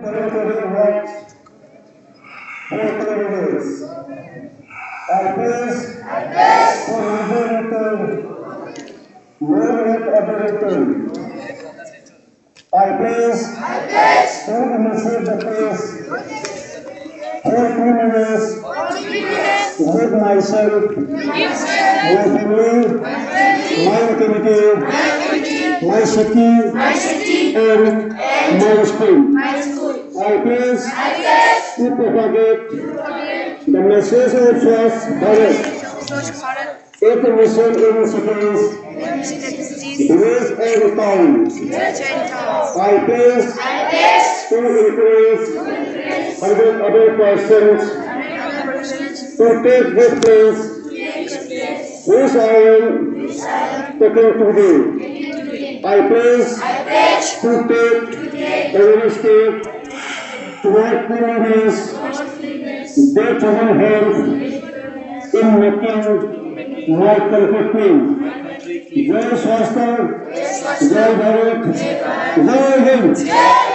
I place to initiate the place for 2 minutes with myself, my family, my community, my city, and my school. I place to propagate the message of Swachh Bharat. If the mission in cities, village and town, I place to encourage other persons to take this place which I am taking today. I place to take the initiative toward cleanliness, their children health in making more perfecting. जय स्वास्थ्य, जय भारत, जय हिंद।